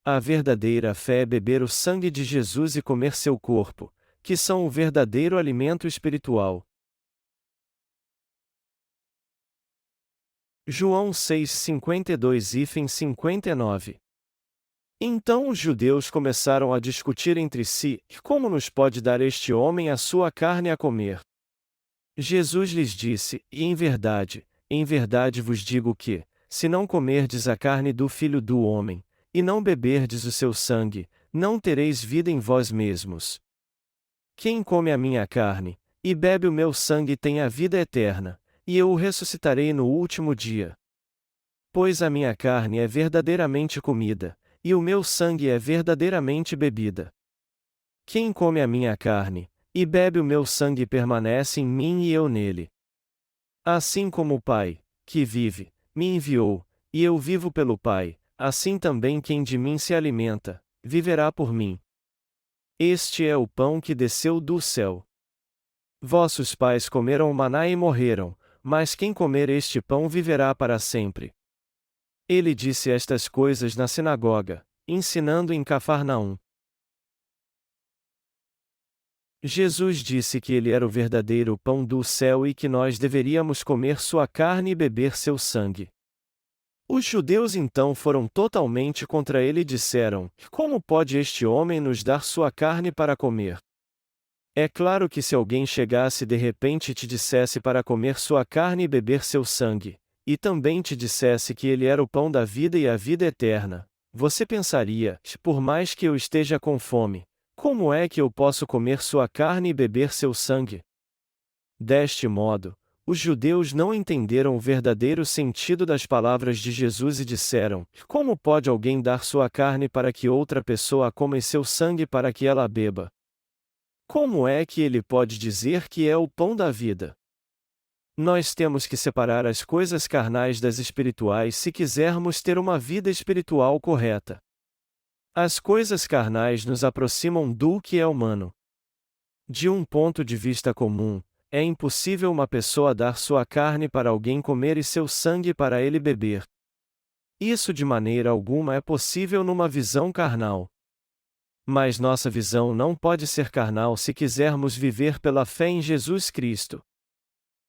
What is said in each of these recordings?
A verdadeira fé é beber o sangue de Jesus e comer seu corpo, que são o verdadeiro alimento espiritual. João 6:52-59. Então os judeus começaram a discutir entre si: como nos pode dar este homem a sua carne a comer? Jesus lhes disse: em verdade vos digo que, se não comerdes a carne do Filho do Homem, e não beberdes o seu sangue, não tereis vida em vós mesmos. Quem come a minha carne, e bebe o meu sangue tem a vida eterna, e eu o ressuscitarei no último dia. Pois a minha carne é verdadeiramente comida, e o meu sangue é verdadeiramente bebida. Quem come a minha carne, e bebe o meu sangue permanece em mim e eu nele. Assim como o Pai, que vive, me enviou, e eu vivo pelo Pai, assim também quem de mim se alimenta, viverá por mim. Este é o pão que desceu do céu. Vossos pais comeram o maná e morreram, mas quem comer este pão viverá para sempre. Ele disse estas coisas na sinagoga, ensinando em Cafarnaum. Jesus disse que ele era o verdadeiro pão do céu e que nós deveríamos comer sua carne e beber seu sangue. Os judeus então foram totalmente contra ele e disseram: como pode este homem nos dar sua carne para comer? É claro que se alguém chegasse de repente e te dissesse para comer sua carne e beber seu sangue, e também te dissesse que ele era o pão da vida e a vida eterna, você pensaria: por mais que eu esteja com fome, como é que eu posso comer sua carne e beber seu sangue? Deste modo, os judeus não entenderam o verdadeiro sentido das palavras de Jesus e disseram: como pode alguém dar sua carne para que outra pessoa coma e seu sangue para que ela beba? Como é que ele pode dizer que é o pão da vida? Nós temos que separar as coisas carnais das espirituais se quisermos ter uma vida espiritual correta. As coisas carnais nos aproximam do que é humano. De um ponto de vista comum, é impossível uma pessoa dar sua carne para alguém comer e seu sangue para ele beber. Isso de maneira alguma é possível numa visão carnal. Mas nossa visão não pode ser carnal se quisermos viver pela fé em Jesus Cristo.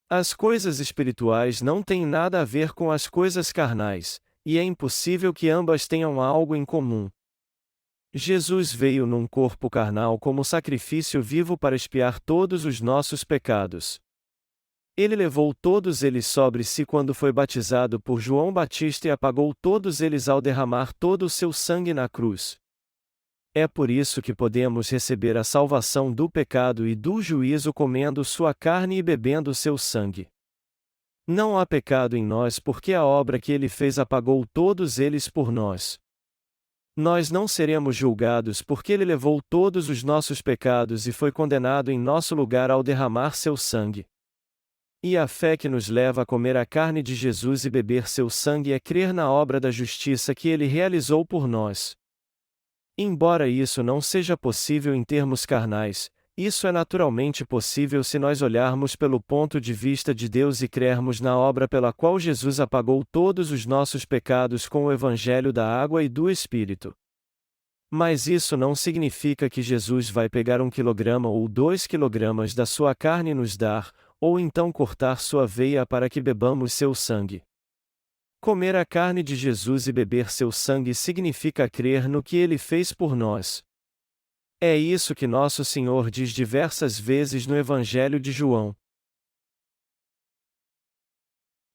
As coisas espirituais não têm nada a ver com as coisas carnais, e é impossível que ambas tenham algo em comum. Jesus veio num corpo carnal como sacrifício vivo para expiar todos os nossos pecados. Ele levou todos eles sobre si quando foi batizado por João Batista e apagou todos eles ao derramar todo o seu sangue na cruz. É por isso que podemos receber a salvação do pecado e do juízo comendo sua carne e bebendo seu sangue. Não há pecado em nós porque a obra que ele fez apagou todos eles por nós. Nós não seremos julgados porque ele levou todos os nossos pecados e foi condenado em nosso lugar ao derramar seu sangue. E a fé que nos leva a comer a carne de Jesus e beber seu sangue é crer na obra da justiça que ele realizou por nós. Embora isso não seja possível em termos carnais, isso é naturalmente possível se nós olharmos pelo ponto de vista de Deus e crermos na obra pela qual Jesus apagou todos os nossos pecados com o Evangelho da água e do Espírito. Mas isso não significa que Jesus vai pegar 1 kg ou 2 kg da sua carne e nos dar, ou então cortar sua veia para que bebamos seu sangue. Comer a carne de Jesus e beber seu sangue significa crer no que ele fez por nós. É isso que nosso Senhor diz diversas vezes no Evangelho de João.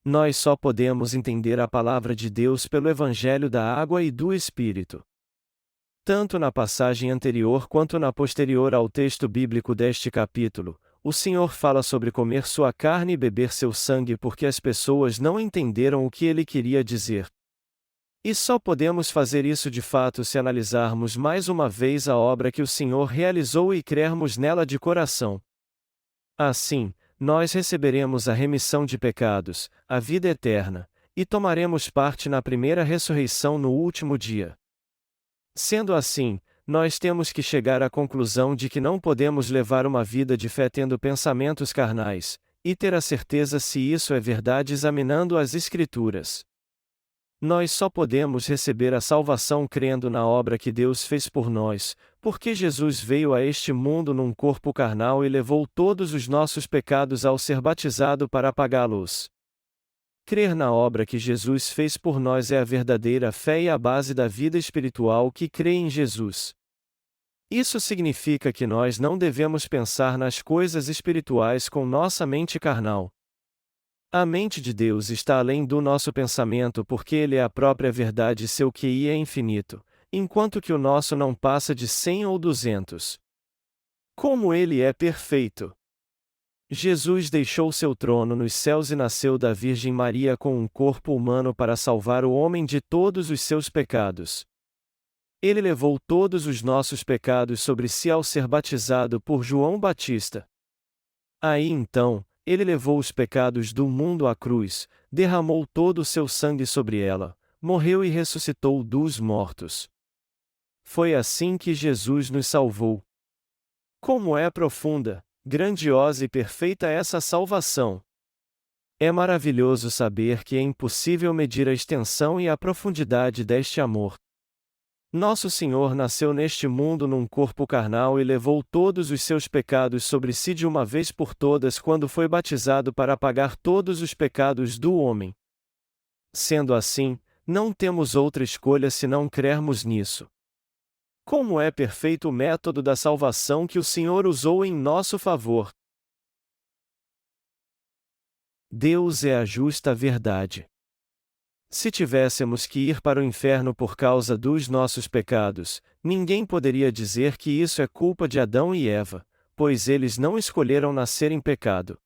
Nós só podemos entender a palavra de Deus pelo Evangelho da água e do Espírito. Tanto na passagem anterior quanto na posterior ao texto bíblico deste capítulo, o Senhor fala sobre comer sua carne e beber seu sangue porque as pessoas não entenderam o que ele queria dizer. E só podemos fazer isso de fato se analisarmos mais uma vez a obra que o Senhor realizou e crermos nela de coração. Assim, nós receberemos a remissão de pecados, a vida eterna, e tomaremos parte na primeira ressurreição no último dia. Sendo assim, nós temos que chegar à conclusão de que não podemos levar uma vida de fé tendo pensamentos carnais, e ter a certeza se isso é verdade examinando as Escrituras. Nós só podemos receber a salvação crendo na obra que Deus fez por nós, porque Jesus veio a este mundo num corpo carnal e levou todos os nossos pecados ao ser batizado para apagá-los. Crer na obra que Jesus fez por nós é a verdadeira fé e a base da vida espiritual que crê em Jesus. Isso significa que nós não devemos pensar nas coisas espirituais com nossa mente carnal. A mente de Deus está além do nosso pensamento porque Ele é a própria verdade e seu QI é infinito, enquanto que o nosso não passa de 100 ou 200. Como Ele é perfeito! Jesus deixou seu trono nos céus e nasceu da Virgem Maria com um corpo humano para salvar o homem de todos os seus pecados. Ele levou todos os nossos pecados sobre si ao ser batizado por João Batista. Aí então, Ele levou os pecados do mundo à cruz, derramou todo o seu sangue sobre ela, morreu e ressuscitou dos mortos. Foi assim que Jesus nos salvou. Como é profunda, grandiosa e perfeita essa salvação! É maravilhoso saber que é impossível medir a extensão e a profundidade deste amor. Nosso Senhor nasceu neste mundo num corpo carnal e levou todos os seus pecados sobre si de uma vez por todas quando foi batizado para apagar todos os pecados do homem. Sendo assim, não temos outra escolha senão crermos nisso. Como é perfeito o método da salvação que o Senhor usou em nosso favor! Deus é a justa verdade. Se tivéssemos que ir para o inferno por causa dos nossos pecados, ninguém poderia dizer que isso é culpa de Adão e Eva, pois eles não escolheram nascer em pecado.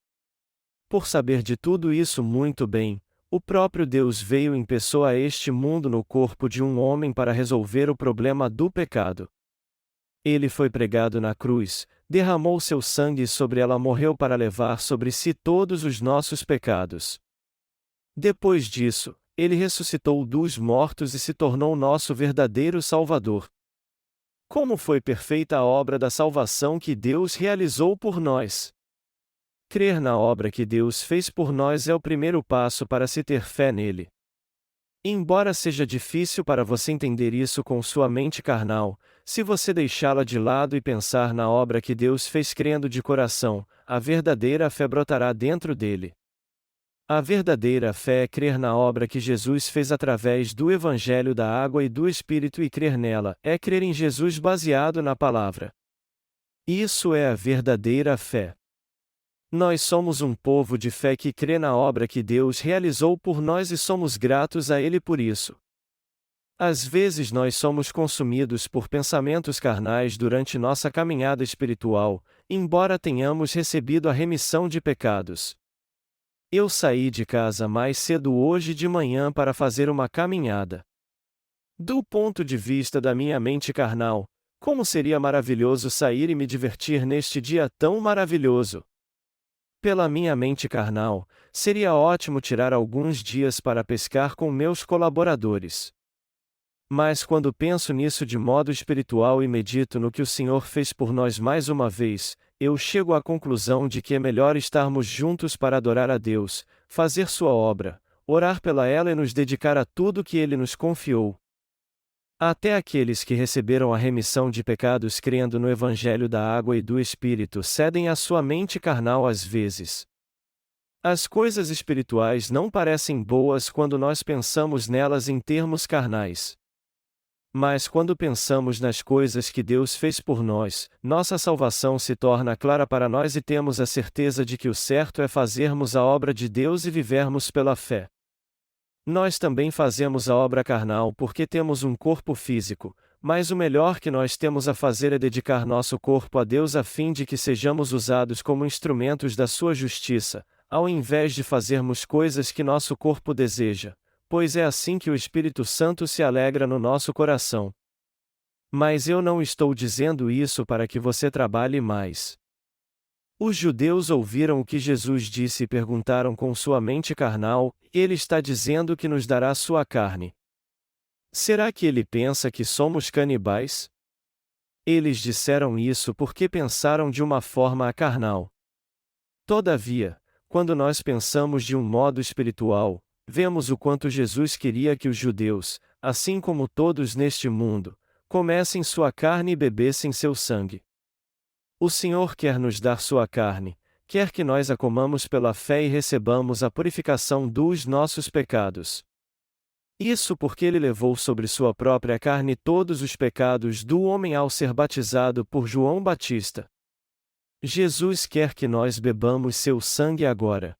Por saber de tudo isso muito bem, o próprio Deus veio em pessoa a este mundo no corpo de um homem para resolver o problema do pecado. Ele foi pregado na cruz, derramou seu sangue e sobre ela morreu para levar sobre si todos os nossos pecados. Depois disso, Ele ressuscitou dos mortos e se tornou nosso verdadeiro Salvador. Como foi perfeita a obra da salvação que Deus realizou por nós! Crer na obra que Deus fez por nós é o primeiro passo para se ter fé nele. Embora seja difícil para você entender isso com sua mente carnal, se você deixá-la de lado e pensar na obra que Deus fez crendo de coração, a verdadeira fé brotará dentro dele. A verdadeira fé é crer na obra que Jesus fez através do Evangelho da Água e do Espírito e crer nela, é crer em Jesus baseado na palavra. Isso é a verdadeira fé. Nós somos um povo de fé que crê na obra que Deus realizou por nós e somos gratos a Ele por isso. Às vezes nós somos consumidos por pensamentos carnais durante nossa caminhada espiritual, embora tenhamos recebido a remissão de pecados. Eu saí de casa mais cedo hoje de manhã para fazer uma caminhada. Do ponto de vista da minha mente carnal, como seria maravilhoso sair e me divertir neste dia tão maravilhoso! Pela minha mente carnal, seria ótimo tirar alguns dias para pescar com meus colaboradores. Mas quando penso nisso de modo espiritual e medito no que o Senhor fez por nós mais uma vez, eu chego à conclusão de que é melhor estarmos juntos para adorar a Deus, fazer sua obra, orar pela ela e nos dedicar a tudo que Ele nos confiou. Até aqueles que receberam a remissão de pecados crendo no Evangelho da Água e do Espírito cedem à sua mente carnal às vezes. As coisas espirituais não parecem boas quando nós pensamos nelas em termos carnais. Mas quando pensamos nas coisas que Deus fez por nós, nossa salvação se torna clara para nós e temos a certeza de que o certo é fazermos a obra de Deus e vivermos pela fé. Nós também fazemos a obra carnal porque temos um corpo físico, mas o melhor que nós temos a fazer é dedicar nosso corpo a Deus a fim de que sejamos usados como instrumentos da sua justiça, ao invés de fazermos coisas que nosso corpo deseja. Pois é assim que o Espírito Santo se alegra no nosso coração. Mas eu não estou dizendo isso para que você trabalhe mais. Os judeus ouviram o que Jesus disse e perguntaram com sua mente carnal: Ele está dizendo que nos dará sua carne. Será que ele pensa que somos canibais? Eles disseram isso porque pensaram de uma forma carnal. Todavia, quando nós pensamos de um modo espiritual, vemos o quanto Jesus queria que os judeus, assim como todos neste mundo, comessem sua carne e bebessem seu sangue. O Senhor quer nos dar sua carne, quer que nós a comamos pela fé e recebamos a purificação dos nossos pecados. Isso porque ele levou sobre sua própria carne todos os pecados do homem ao ser batizado por João Batista. Jesus quer que nós bebamos seu sangue agora.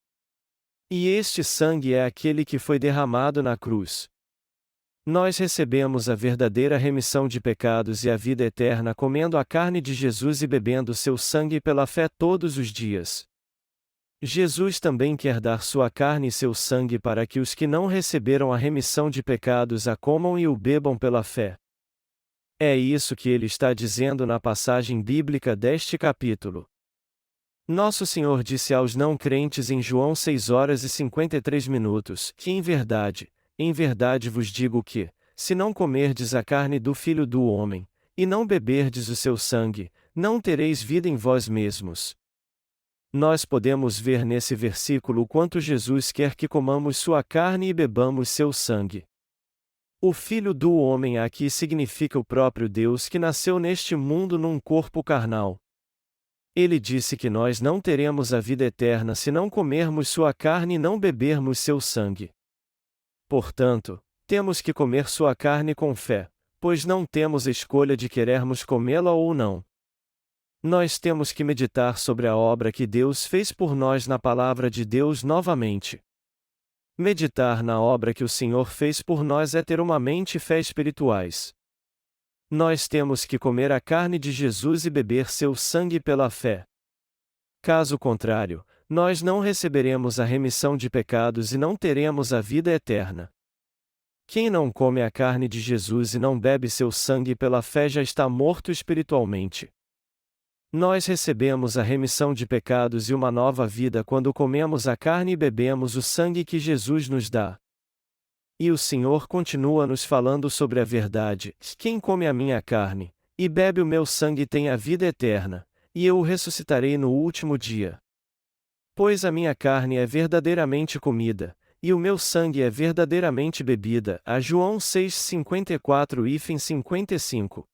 E este sangue é aquele que foi derramado na cruz. Nós recebemos a verdadeira remissão de pecados e a vida eterna comendo a carne de Jesus e bebendo seu sangue pela fé todos os dias. Jesus também quer dar sua carne e seu sangue para que os que não receberam a remissão de pecados a comam e o bebam pela fé. É isso que ele está dizendo na passagem bíblica deste capítulo. Nosso Senhor disse aos não crentes em João 6:53 que em verdade vos digo que, se não comerdes a carne do Filho do Homem, e não beberdes o seu sangue, não tereis vida em vós mesmos. Nós podemos ver nesse versículo o quanto Jesus quer que comamos sua carne e bebamos seu sangue. O Filho do Homem aqui significa o próprio Deus que nasceu neste mundo num corpo carnal. Ele disse que nós não teremos a vida eterna se não comermos sua carne e não bebermos seu sangue. Portanto, temos que comer sua carne com fé, pois não temos escolha de querermos comê-la ou não. Nós temos que meditar sobre a obra que Deus fez por nós na Palavra de Deus novamente. Meditar na obra que o Senhor fez por nós é ter uma mente e fé espirituais. Nós temos que comer a carne de Jesus e beber seu sangue pela fé. Caso contrário, nós não receberemos a remissão de pecados e não teremos a vida eterna. Quem não come a carne de Jesus e não bebe seu sangue pela fé já está morto espiritualmente. Nós recebemos a remissão de pecados e uma nova vida quando comemos a carne e bebemos o sangue que Jesus nos dá. E o Senhor continua nos falando sobre a verdade: quem come a minha carne, e bebe o meu sangue tem a vida eterna, e eu o ressuscitarei no último dia. Pois a minha carne é verdadeiramente comida, e o meu sangue é verdadeiramente bebida. A João 6:54-55.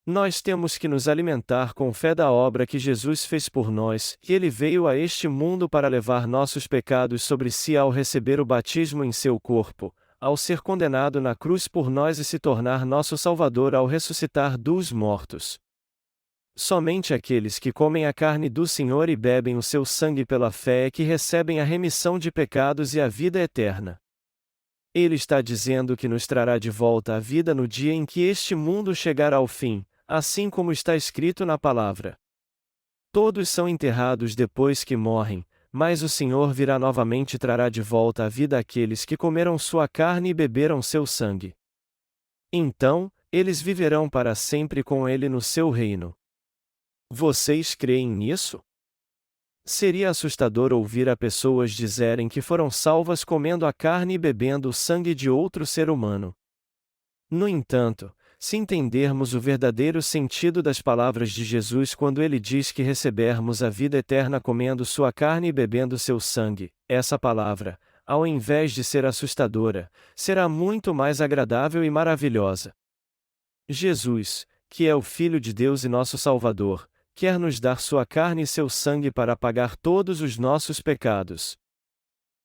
Nós temos que nos alimentar com fé da obra que Jesus fez por nós, e ele veio a este mundo para levar nossos pecados sobre si ao receber o batismo em seu corpo, ao ser condenado na cruz por nós e se tornar nosso Salvador ao ressuscitar dos mortos. Somente aqueles que comem a carne do Senhor e bebem o seu sangue pela fé é que recebem a remissão de pecados e a vida eterna. Ele está dizendo que nos trará de volta a vida no dia em que este mundo chegar ao fim, assim como está escrito na palavra. Todos são enterrados depois que morrem, mas o Senhor virá novamente e trará de volta a vida aqueles que comeram sua carne e beberam seu sangue. Então, eles viverão para sempre com ele no seu reino. Vocês creem nisso? Seria assustador ouvir a pessoas dizerem que foram salvas comendo a carne e bebendo o sangue de outro ser humano. No entanto, se entendermos o verdadeiro sentido das palavras de Jesus quando ele diz que recebermos a vida eterna comendo sua carne e bebendo seu sangue, essa palavra, ao invés de ser assustadora, será muito mais agradável e maravilhosa. Jesus, que é o Filho de Deus e nosso Salvador, quer nos dar sua carne e seu sangue para pagar todos os nossos pecados.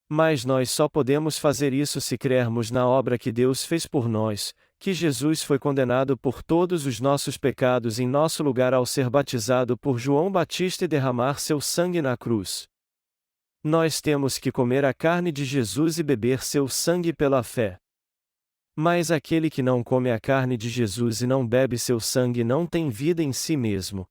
Mas nós só podemos fazer isso se crermos na obra que Deus fez por nós, que Jesus foi condenado por todos os nossos pecados em nosso lugar ao ser batizado por João Batista e derramar seu sangue na cruz. Nós temos que comer a carne de Jesus e beber seu sangue pela fé. Mas aquele que não come a carne de Jesus e não bebe seu sangue não tem vida em si mesmo.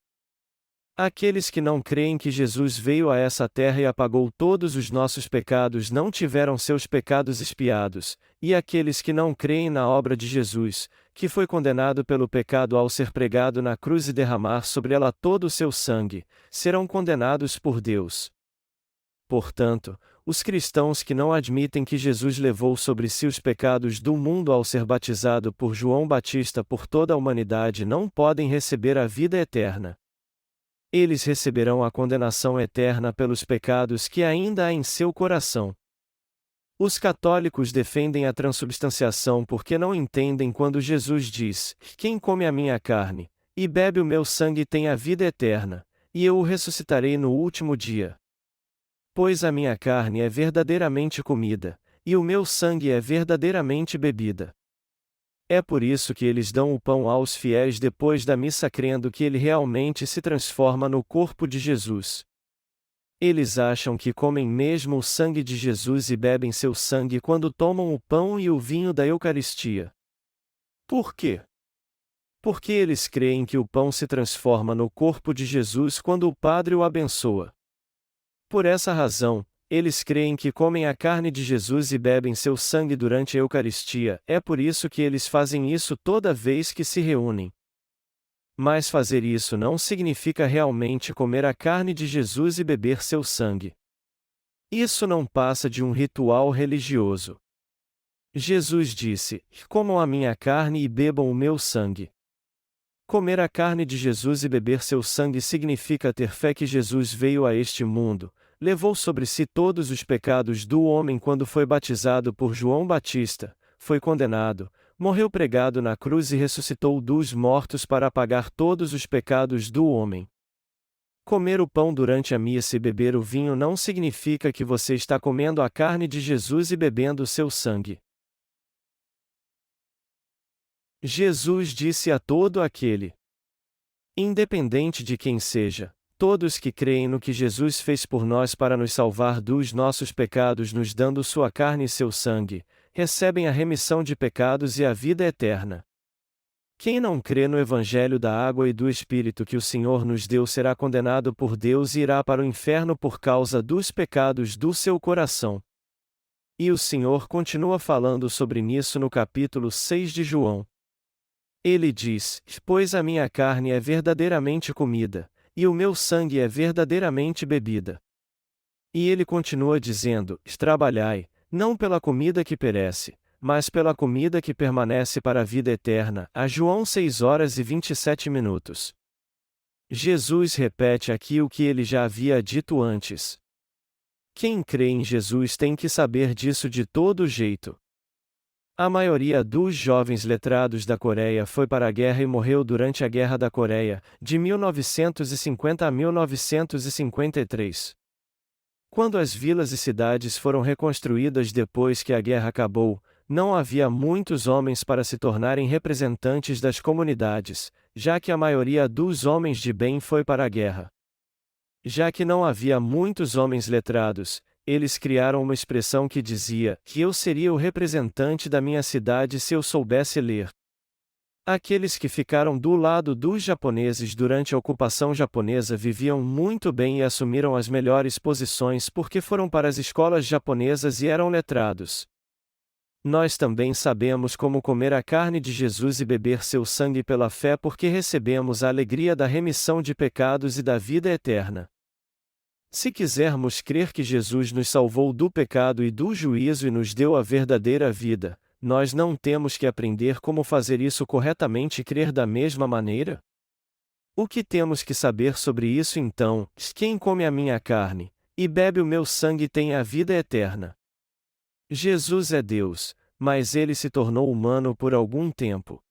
Aqueles que não creem que Jesus veio a essa terra e apagou todos os nossos pecados não tiveram seus pecados expiados, e aqueles que não creem na obra de Jesus, que foi condenado pelo pecado ao ser pregado na cruz e derramar sobre ela todo o seu sangue, serão condenados por Deus. Portanto, os cristãos que não admitem que Jesus levou sobre si os pecados do mundo ao ser batizado por João Batista por toda a humanidade não podem receber a vida eterna. Eles receberão a condenação eterna pelos pecados que ainda há em seu coração. Os católicos defendem a transubstanciação porque não entendem quando Jesus diz: "Quem come a minha carne e bebe o meu sangue tem a vida eterna, e eu o ressuscitarei no último dia. Pois a minha carne é verdadeiramente comida, e o meu sangue é verdadeiramente bebida." É por isso que eles dão o pão aos fiéis depois da missa crendo que ele realmente se transforma no corpo de Jesus. Eles acham que comem mesmo o sangue de Jesus e bebem seu sangue quando tomam o pão e o vinho da Eucaristia. Por quê? Porque eles creem que o pão se transforma no corpo de Jesus quando o Padre o abençoa. Por essa razão, eles creem que comem a carne de Jesus e bebem seu sangue durante a Eucaristia, é por isso que eles fazem isso toda vez que se reúnem. Mas fazer isso não significa realmente comer a carne de Jesus e beber seu sangue. Isso não passa de um ritual religioso. Jesus disse: "Comam a minha carne e bebam o meu sangue." Comer a carne de Jesus e beber seu sangue significa ter fé que Jesus veio a este mundo, levou sobre si todos os pecados do homem quando foi batizado por João Batista, foi condenado, morreu pregado na cruz e ressuscitou dos mortos para apagar todos os pecados do homem. Comer o pão durante a missa e beber o vinho não significa que você está comendo a carne de Jesus e bebendo o seu sangue. Jesus disse a todo aquele, independente de quem seja, todos que creem no que Jesus fez por nós para nos salvar dos nossos pecados, nos dando sua carne e seu sangue, recebem a remissão de pecados e a vida eterna. Quem não crê no Evangelho da água e do Espírito que o Senhor nos deu será condenado por Deus e irá para o inferno por causa dos pecados do seu coração. E o Senhor continua falando sobre nisso no capítulo 6 de João. Ele diz: "Pois a minha carne é verdadeiramente comida, e o meu sangue é verdadeiramente bebida." E ele continua dizendo: "Trabalhai, não pela comida que perece, mas pela comida que permanece para a vida eterna." A João 6h27. Jesus repete aqui o que ele já havia dito antes. Quem crê em Jesus tem que saber disso de todo jeito. A maioria dos jovens letrados da Coreia foi para a guerra e morreu durante a Guerra da Coreia, de 1950 a 1953. Quando as vilas e cidades foram reconstruídas depois que a guerra acabou, não havia muitos homens para se tornarem representantes das comunidades, já que a maioria dos homens de bem foi para a guerra. Já que não havia muitos homens letrados, eles criaram uma expressão que dizia que eu seria o representante da minha cidade se eu soubesse ler. Aqueles que ficaram do lado dos japoneses durante a ocupação japonesa viviam muito bem e assumiram as melhores posições porque foram para as escolas japonesas e eram letrados. Nós também sabemos como comer a carne de Jesus e beber seu sangue pela fé porque recebemos a alegria da remissão de pecados e da vida eterna. Se quisermos crer que Jesus nos salvou do pecado e do juízo e nos deu a verdadeira vida, nós não temos que aprender como fazer isso corretamente e crer da mesma maneira? O que temos que saber sobre isso então? Quem come a minha carne e bebe o meu sangue tem a vida eterna. Jesus é Deus, mas ele se tornou humano por algum tempo.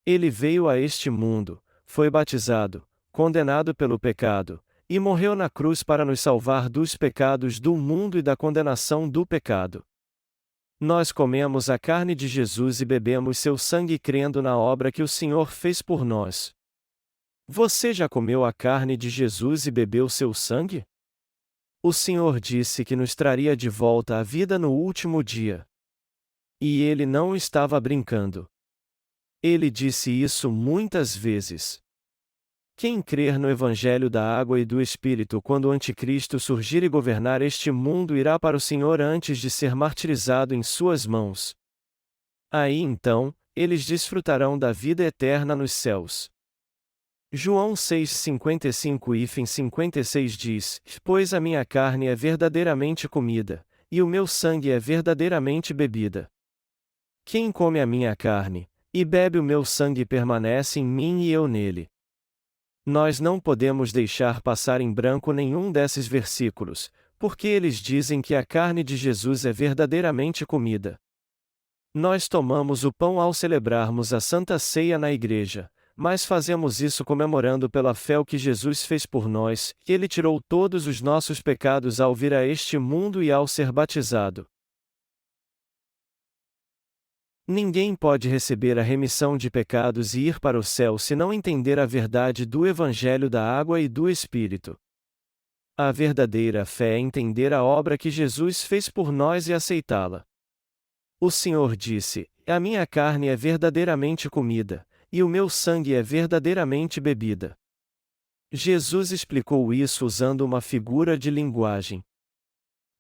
Ele veio a este mundo, foi batizado, condenado pelo pecado, e morreu na cruz para nos salvar dos pecados do mundo e da condenação do pecado. Nós comemos a carne de Jesus e bebemos seu sangue crendo na obra que o Senhor fez por nós. Você já comeu a carne de Jesus e bebeu seu sangue? O Senhor disse que nos traria de volta a vida no último dia. E ele não estava brincando. Ele disse isso muitas vezes. Quem crer no Evangelho da água e do Espírito quando o Anticristo surgir e governar este mundo irá para o Senhor antes de ser martirizado em suas mãos. Aí então, eles desfrutarão da vida eterna nos céus. João 6:55-56 diz: "Pois a minha carne é verdadeiramente comida, e o meu sangue é verdadeiramente bebida. Quem come a minha carne, e bebe o meu sangue permanece em mim e eu nele." Nós não podemos deixar passar em branco nenhum desses versículos, Porque eles dizem que a carne de Jesus é verdadeiramente comida. Nós tomamos o pão ao celebrarmos a Santa Ceia na igreja, mas fazemos isso comemorando pela fé o que Jesus fez por nós, que Ele tirou todos os nossos pecados ao vir a este mundo e ao ser batizado. Ninguém pode receber a remissão de pecados e ir para o céu se não entender a verdade do Evangelho da Água e do Espírito. A verdadeira fé é entender a obra que Jesus fez por nós e aceitá-la. O Senhor disse: "A minha carne é verdadeiramente comida, e o meu sangue é verdadeiramente bebida." Jesus explicou isso usando uma figura de linguagem.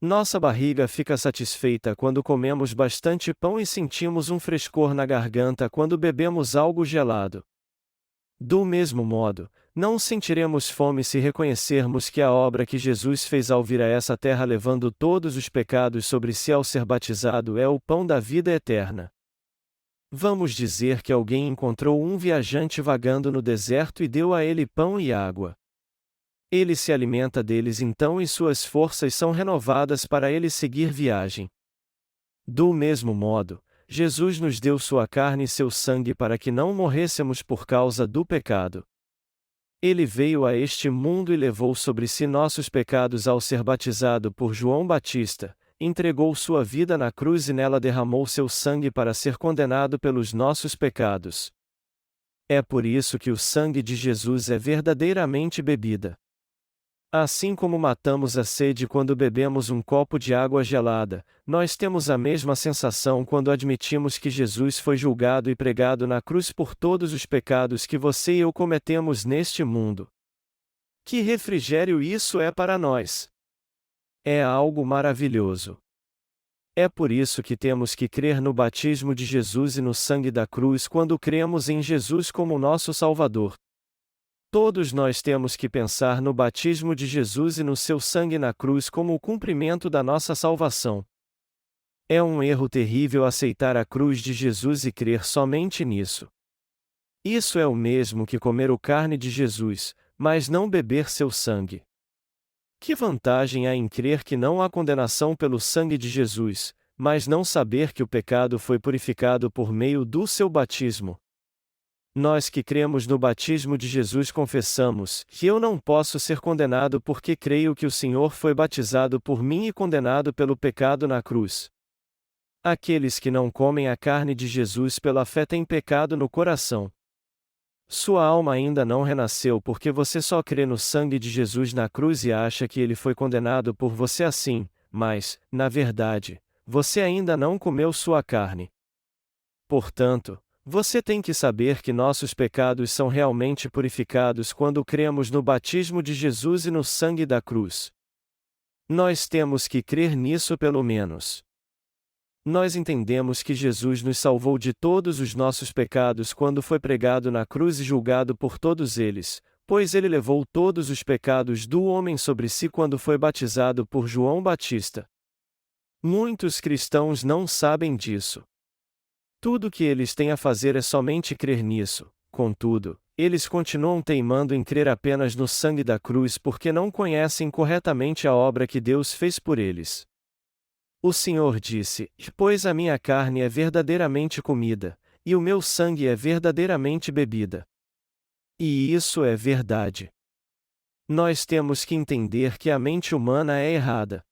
Nossa barriga fica satisfeita quando comemos bastante pão e sentimos um frescor na garganta quando bebemos algo gelado. Do mesmo modo, não sentiremos fome se reconhecermos que a obra que Jesus fez ao vir a essa terra levando todos os pecados sobre si ao ser batizado é o pão da vida eterna. Vamos dizer que alguém encontrou um viajante vagando no deserto e deu a ele pão e água. Ele se alimenta deles então e suas forças são renovadas para ele seguir viagem. Do mesmo modo, Jesus nos deu sua carne e seu sangue para que não morrêssemos por causa do pecado. Ele veio a este mundo e levou sobre si nossos pecados ao ser batizado por João Batista, entregou sua vida na cruz e nela derramou seu sangue para ser condenado pelos nossos pecados. É por isso que o sangue de Jesus é verdadeiramente bebida. Assim como matamos a sede quando bebemos um copo de água gelada, nós temos a mesma sensação quando admitimos que Jesus foi julgado e pregado na cruz por todos os pecados que você e eu cometemos neste mundo. Que refrigério isso é para nós! É algo maravilhoso. É por isso que temos que crer no batismo de Jesus e no sangue da cruz quando cremos em Jesus como nosso Salvador. Todos nós temos que pensar no batismo de Jesus e no seu sangue na cruz como o cumprimento da nossa salvação. É um erro terrível aceitar a cruz de Jesus e crer somente nisso. Isso é o mesmo que comer a carne de Jesus, mas não beber seu sangue. Que vantagem há em crer que não há condenação pelo sangue de Jesus, mas não saber que o pecado foi purificado por meio do seu batismo? Nós que cremos no batismo de Jesus confessamos que eu não posso ser condenado porque creio que o Senhor foi batizado por mim e condenado pelo pecado na cruz. Aqueles que não comem a carne de Jesus pela fé têm pecado no coração. Sua alma ainda não renasceu porque você só crê no sangue de Jesus na cruz e acha que ele foi condenado por você assim, mas, na verdade, você ainda não comeu sua carne. Portanto, você tem que saber que nossos pecados são realmente purificados quando cremos no batismo de Jesus e no sangue da cruz. Nós temos que crer nisso pelo menos. Nós entendemos que Jesus nos salvou de todos os nossos pecados quando foi pregado na cruz e julgado por todos eles, pois ele levou todos os pecados do homem sobre si quando foi batizado por João Batista. Muitos cristãos não sabem disso. Tudo o que eles têm a fazer é somente crer nisso, contudo, eles continuam teimando em crer apenas no sangue da cruz porque não conhecem corretamente a obra que Deus fez por eles. O Senhor disse: "Pois a minha carne é verdadeiramente comida, e o meu sangue é verdadeiramente bebida." E isso é verdade. Nós temos que entender que a mente humana é errada.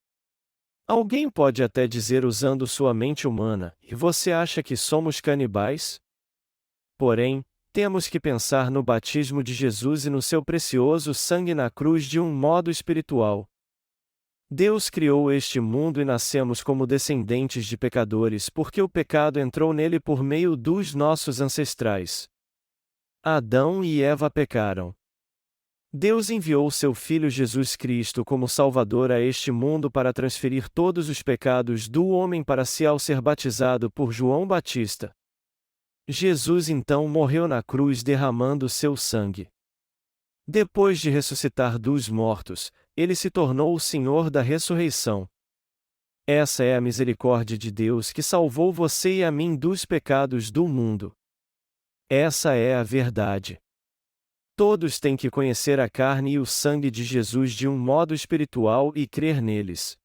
Alguém pode até dizer usando sua mente humana: "E você acha que somos canibais?" Porém, temos que pensar no batismo de Jesus e no seu precioso sangue na cruz de um modo espiritual. Deus criou este mundo e nascemos como descendentes de pecadores porque o pecado entrou nele por meio dos nossos ancestrais. Adão e Eva pecaram. Deus enviou seu Filho Jesus Cristo como Salvador a este mundo para transferir todos os pecados do homem para si ao ser batizado por João Batista. Jesus então morreu na cruz derramando seu sangue. Depois de ressuscitar dos mortos, ele se tornou o Senhor da ressurreição. Essa é a misericórdia de Deus que salvou você e a mim dos pecados do mundo. Essa é a verdade. Todos têm que conhecer a carne e o sangue de Jesus de um modo espiritual e crer neles.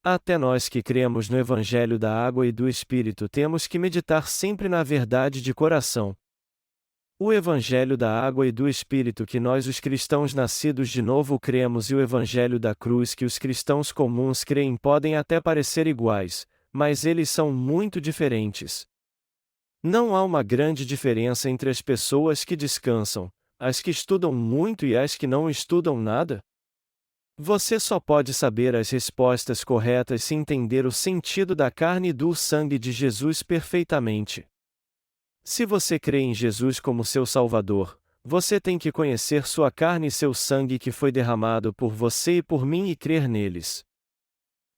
Até nós que cremos no Evangelho da Água e do Espírito temos que meditar sempre na verdade de coração. O Evangelho da Água e do Espírito que nós os cristãos nascidos de novo cremos e o Evangelho da Cruz que os cristãos comuns creem podem até parecer iguais, mas eles são muito diferentes. Não há uma grande diferença entre as pessoas que descansam, as que estudam muito e as que não estudam nada? Você só pode saber as respostas corretas se entender o sentido da carne e do sangue de Jesus perfeitamente. Se você crê em Jesus como seu Salvador, você tem que conhecer sua carne e seu sangue que foi derramado por você e por mim e crer neles.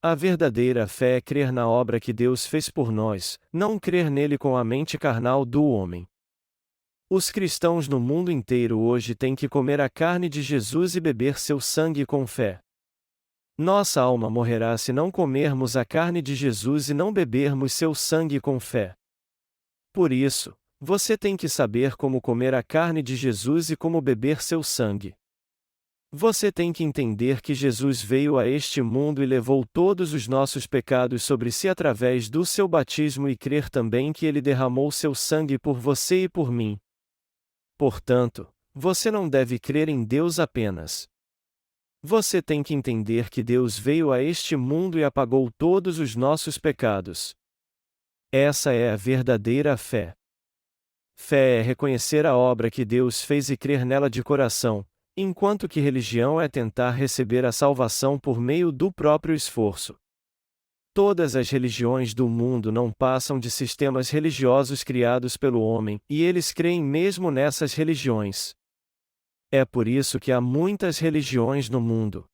A verdadeira fé é crer na obra que Deus fez por nós, não crer nele com a mente carnal do homem. Os cristãos no mundo inteiro hoje têm que comer a carne de Jesus e beber seu sangue com fé. Nossa alma morrerá se não comermos a carne de Jesus e não bebermos seu sangue com fé. Por isso, você tem que saber como comer a carne de Jesus e como beber seu sangue. Você tem que entender que Jesus veio a este mundo e levou todos os nossos pecados sobre si através do seu batismo e crer também que ele derramou seu sangue por você e por mim. Portanto, você não deve crer em Deus apenas. Você tem que entender que Deus veio a este mundo e apagou todos os nossos pecados. Essa é a verdadeira fé. Fé é reconhecer a obra que Deus fez e crer nela de coração, enquanto que religião é tentar receber a salvação por meio do próprio esforço. Todas as religiões do mundo não passam de sistemas religiosos criados pelo homem, e eles creem mesmo nessas religiões. É por isso que há muitas religiões no mundo.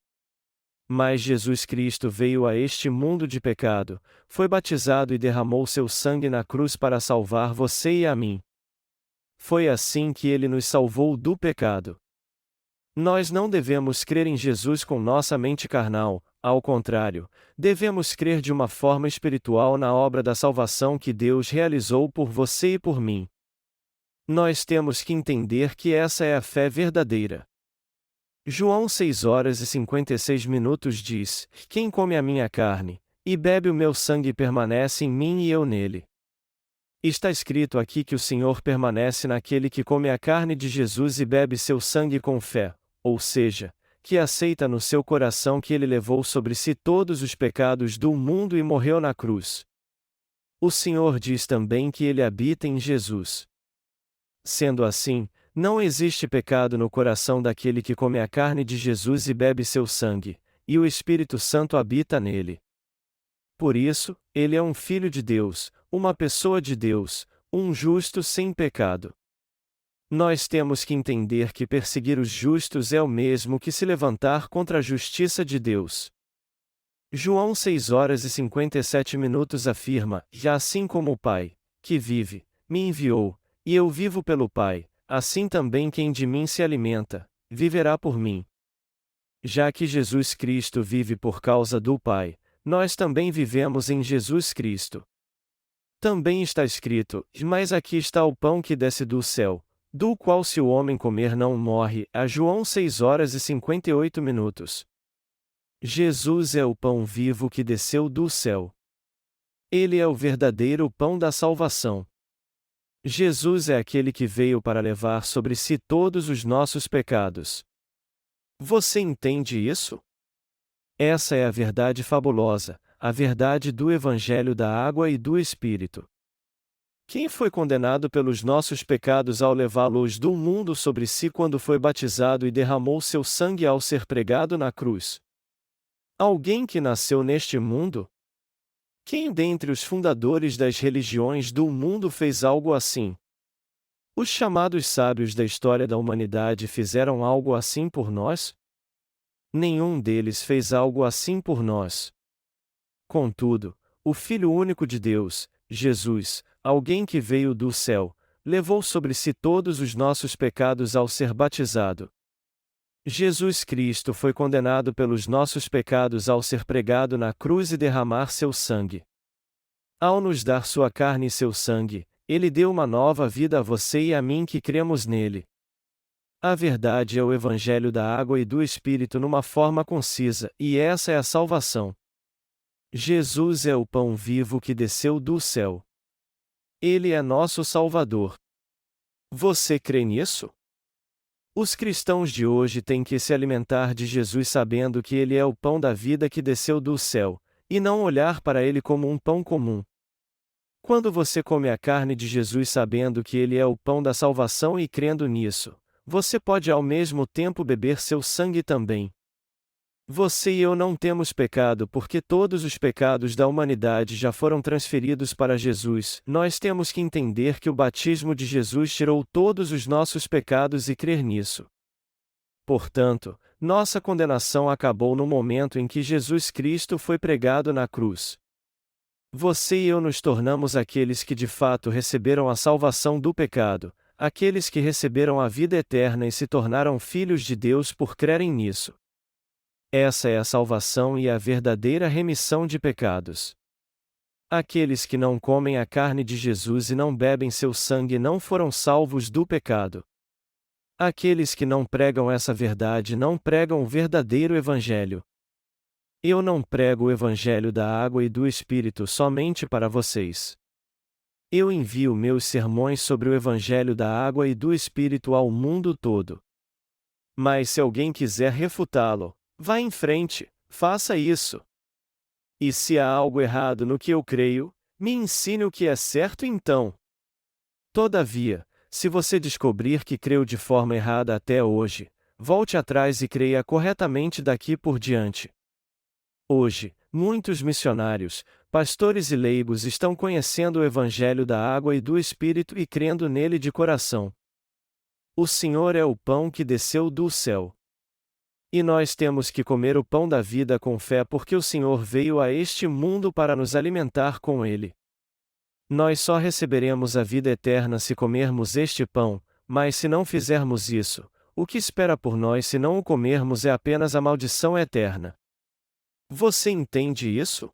Mas Jesus Cristo veio a este mundo de pecado, foi batizado e derramou seu sangue na cruz para salvar você e a mim. Foi assim que ele nos salvou do pecado. Nós não devemos crer em Jesus com nossa mente carnal, ao contrário, devemos crer de uma forma espiritual na obra da salvação que Deus realizou por você e por mim. Nós temos que entender que essa é a fé verdadeira. João 6:56 diz: Quem come a minha carne, e bebe o meu sangue permanece em mim e eu nele. Está escrito aqui que o Senhor permanece naquele que come a carne de Jesus e bebe seu sangue com fé, ou seja, que aceita no seu coração que ele levou sobre si todos os pecados do mundo e morreu na cruz. O Senhor diz também que ele habita em Jesus. Sendo assim, não existe pecado no coração daquele que come a carne de Jesus e bebe seu sangue, e o Espírito Santo habita nele. Por isso, ele é um filho de Deus, uma pessoa de Deus, um justo sem pecado. Nós temos que entender que perseguir os justos é o mesmo que se levantar contra a justiça de Deus. João 6:57 afirma: Já assim como o Pai, que vive, me enviou, e eu vivo pelo Pai, assim também quem de mim se alimenta, viverá por mim. Já que Jesus Cristo vive por causa do Pai, nós também vivemos em Jesus Cristo. Também está escrito: Mas aqui está o pão que desce do céu, do qual se o homem comer não morre. A João 6:58. Jesus é o pão vivo que desceu do céu. Ele é o verdadeiro pão da salvação. Jesus é aquele que veio para levar sobre si todos os nossos pecados. Você entende isso? Essa é a verdade fabulosa, a verdade do Evangelho da Água e do Espírito. Quem foi condenado pelos nossos pecados ao levá-los do mundo sobre si quando foi batizado e derramou seu sangue ao ser pregado na cruz? Alguém que nasceu neste mundo? Quem dentre os fundadores das religiões do mundo fez algo assim? Os chamados sábios da história da humanidade fizeram algo assim por nós? Nenhum deles fez algo assim por nós. Contudo, o Filho único de Deus, Jesus, alguém que veio do céu, levou sobre si todos os nossos pecados ao ser batizado. Jesus Cristo foi condenado pelos nossos pecados ao ser pregado na cruz e derramar seu sangue. Ao nos dar sua carne e seu sangue, ele deu uma nova vida a você e a mim que cremos nele. A verdade é o Evangelho da água e do Espírito numa forma concisa, e essa é a salvação. Jesus é o pão vivo que desceu do céu. Ele é nosso Salvador. Você crê nisso? Os cristãos de hoje têm que se alimentar de Jesus sabendo que Ele é o pão da vida que desceu do céu, e não olhar para Ele como um pão comum. Quando você come a carne de Jesus sabendo que Ele é o pão da salvação e crendo nisso, você pode ao mesmo tempo beber seu sangue também. Você e eu não temos pecado porque todos os pecados da humanidade já foram transferidos para Jesus. Nós temos que entender que o batismo de Jesus tirou todos os nossos pecados e crer nisso. Portanto, nossa condenação acabou no momento em que Jesus Cristo foi pregado na cruz. Você e eu nos tornamos aqueles que de fato receberam a salvação do pecado, aqueles que receberam a vida eterna e se tornaram filhos de Deus por crerem nisso. Essa é a salvação e a verdadeira remissão de pecados. Aqueles que não comem a carne de Jesus e não bebem seu sangue não foram salvos do pecado. Aqueles que não pregam essa verdade não pregam o verdadeiro Evangelho. Eu não prego o Evangelho da água e do Espírito somente para vocês. Eu envio meus sermões sobre o Evangelho da água e do Espírito ao mundo todo. Mas se alguém quiser refutá-lo, vá em frente, faça isso. E se há algo errado no que eu creio, me ensine o que é certo então. Todavia, se você descobrir que creu de forma errada até hoje, volte atrás e creia corretamente daqui por diante. Hoje, muitos missionários, pastores e leigos estão conhecendo o Evangelho da água e do Espírito e crendo nele de coração. O Senhor é o pão que desceu do céu. E nós temos que comer o pão da vida com fé porque o Senhor veio a este mundo para nos alimentar com ele. Nós só receberemos a vida eterna se comermos este pão, mas se não fizermos isso, o que espera por nós se não o comermos é apenas a maldição eterna. Você entende isso?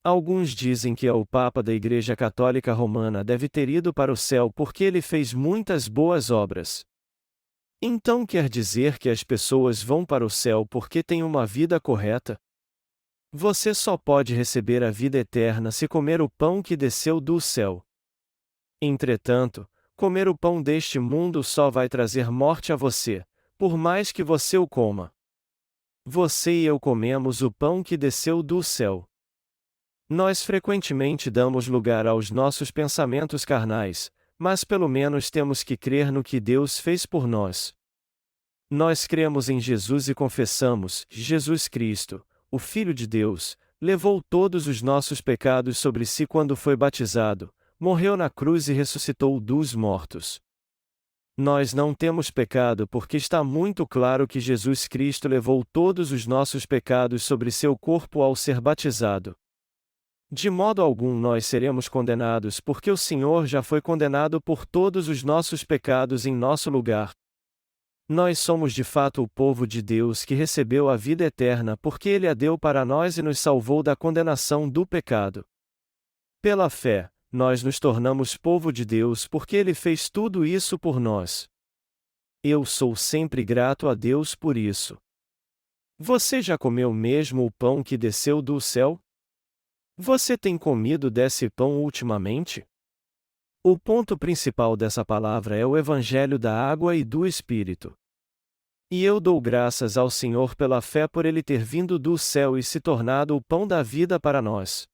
Alguns dizem que o Papa da Igreja Católica Romana deve ter ido para o céu porque ele fez muitas boas obras. Então quer dizer que as pessoas vão para o céu porque têm uma vida correta? Você só pode receber a vida eterna se comer o pão que desceu do céu. Entretanto, comer o pão deste mundo só vai trazer morte a você, por mais que você o coma. Você e eu comemos o pão que desceu do céu. Nós frequentemente damos lugar aos nossos pensamentos carnais, mas pelo menos temos que crer no que Deus fez por nós. Nós cremos em Jesus e confessamos: Jesus Cristo, o Filho de Deus, levou todos os nossos pecados sobre si quando foi batizado, morreu na cruz e ressuscitou dos mortos. Nós não temos pecado porque está muito claro que Jesus Cristo levou todos os nossos pecados sobre seu corpo ao ser batizado. De modo algum nós seremos condenados porque o Senhor já foi condenado por todos os nossos pecados em nosso lugar. Nós somos de fato o povo de Deus que recebeu a vida eterna porque Ele a deu para nós e nos salvou da condenação do pecado. Pela fé, nós nos tornamos povo de Deus porque Ele fez tudo isso por nós. Eu sou sempre grato a Deus por isso. Você já comeu mesmo o pão que desceu do céu? Você tem comido desse pão ultimamente? O ponto principal dessa palavra é o Evangelho da água e do Espírito. E eu dou graças ao Senhor pela fé por Ele ter vindo do céu e se tornado o pão da vida para nós.